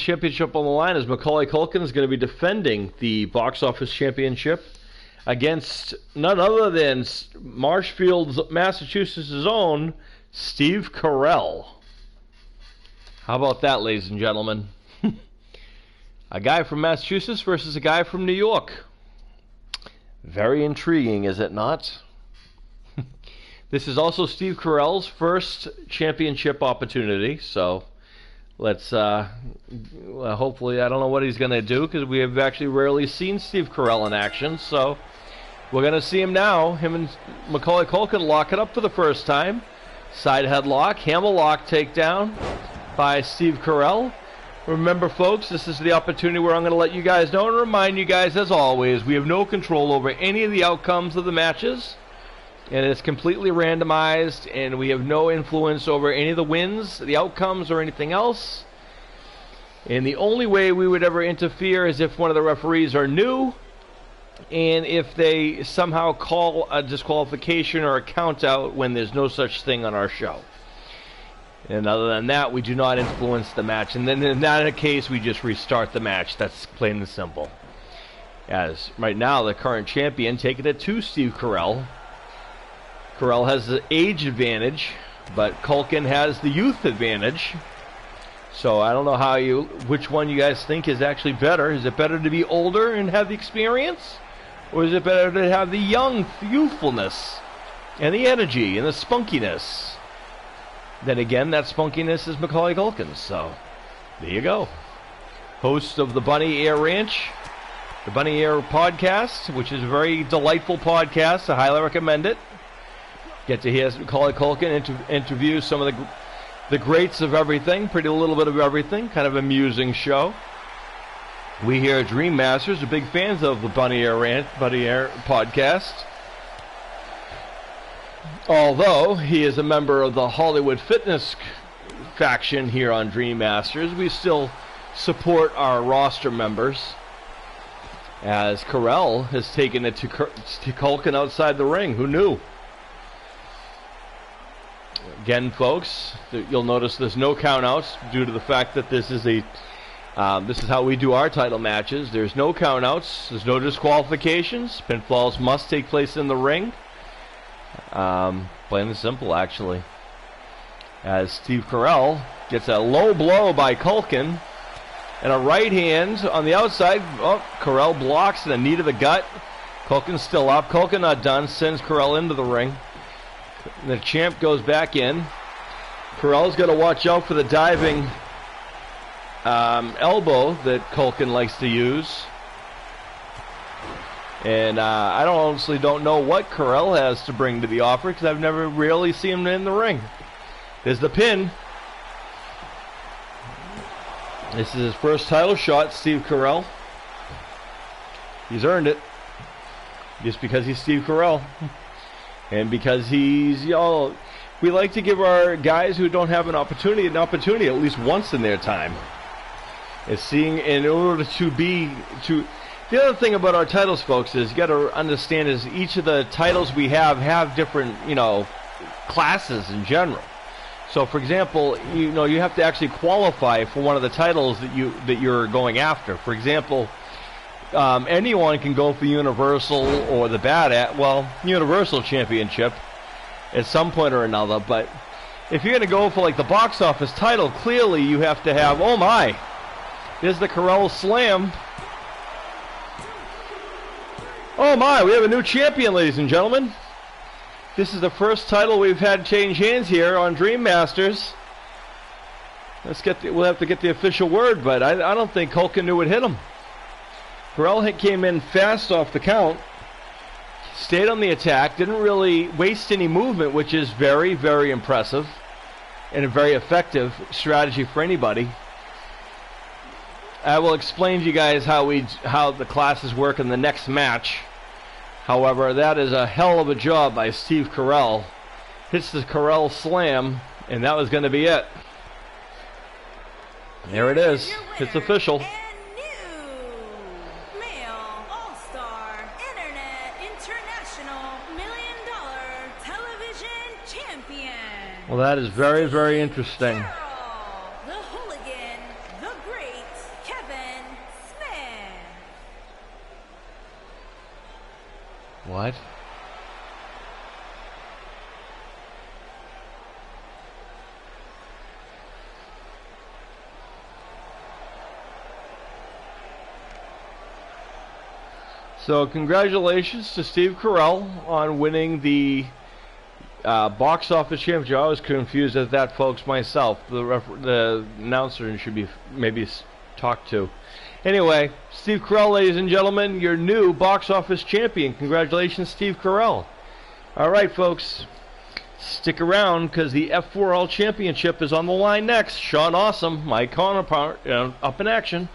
Championship on the line as Macaulay Culkin is going to be defending the box office championship against none other than Marshfield, Massachusetts' own Steve Carell. How about that, ladies and gentlemen? A guy from Massachusetts versus a guy from New York. Very intriguing, is it not? This is also Steve Carell's first championship opportunity, so let's hopefully, I don't know what he's going to do because we have actually rarely seen Steve Carell in action, so we're going to see him now. Him and Macaulay Culkin lock it up for the first time. Side headlock, hammerlock takedown by Steve Carell. Remember, folks, this is the opportunity where I'm going to let you guys know and remind you guys, as always, we have no control over any of the outcomes of the matches. And it's completely randomized, and we have no influence over any of the wins, the outcomes, or anything else. And the only way we would ever interfere is if one of the referees are new, and if they somehow call a disqualification or a count out when there's no such thing on our show. And other than that, we do not influence the match. And then in that case, we just restart the match. That's plain and simple. As right now, the current champion taking it to Steve Carell. Carell has the age advantage, but Culkin has the youth advantage. So I don't know which one you guys think is actually better. Is it better to be older and have the experience? Or is it better to have the youthfulness and the energy and the spunkiness? Then again, that spunkiness is Macaulay Culkin. So there you go. Host of the Bunny Air Ranch, the Bunny Air podcast, which is a very delightful podcast. I highly recommend it. Get to hear Macaulay Culkin interview some of the greats of everything, pretty little bit of everything, kind of amusing show. We here at Dream Masters are big fans of the Bunny Air podcast. Although he is a member of the Hollywood Fitness faction here on Dream Masters, we still support our roster members. As Carell has taken it to Culkin outside the ring. Who knew? Again, folks, you'll notice there's no countouts due to the fact that this is how we do our title matches. There's no countouts. There's no disqualifications. Pinfalls must take place in the ring. Plain and simple, actually. As Steve Carell gets a low blow by Culkin and a right hand on the outside. Oh, Carell blocks and a knee to the gut. Culkin's still up. Culkin not done. Sends Carell into the ring. The champ goes back in. Carell's got to watch out for the diving elbow that Culkin likes to use. And I honestly don't know what Carell has to bring to the offer because I've never really seen him in the ring. There's the pin. This is his first title shot, Steve Carell. He's earned it. Just because he's Steve Carell. And because he's, we like to give our guys who don't have an opportunity at least once in their time. It's seeing in order to the other thing about our titles, folks, is you got to understand is each of the titles we have different, classes in general. So, for example, you have to actually qualify for one of the titles that you're going after. For example, anyone can go for Universal or the Universal Championship at some point or another. But if you're going to go for like the box office title, clearly you have to have. Oh my! There's the Carell Slam. Oh my, we have a new champion, ladies and gentlemen. This is the first title we've had change hands here on Dream Masters. We'll have to get the official word, but I don't think Culkin knew it hit him. Carell came in fast off the count, stayed on the attack, didn't really waste any movement, which is very, very impressive and a very effective strategy for anybody. I will explain to you guys how the classes work in the next match. However, that is a hell of a job by Steve Carell. Hits the Carell Slam, and that was going to be it. There it is. It's official. And new male all-star internet international $1 million television champion. Well, that is very, very interesting. The hooligan, the great What? So congratulations to Steve Carell on winning the box office championship. I was confused at that, folks, myself. The announcer should be maybe talked to. Anyway, Steve Carell, ladies and gentlemen, your new box office champion. Congratulations, Steve Carell. All right, folks, stick around because the F4L Championship is on the line next. Sean Awesome, my counterpart, up in action.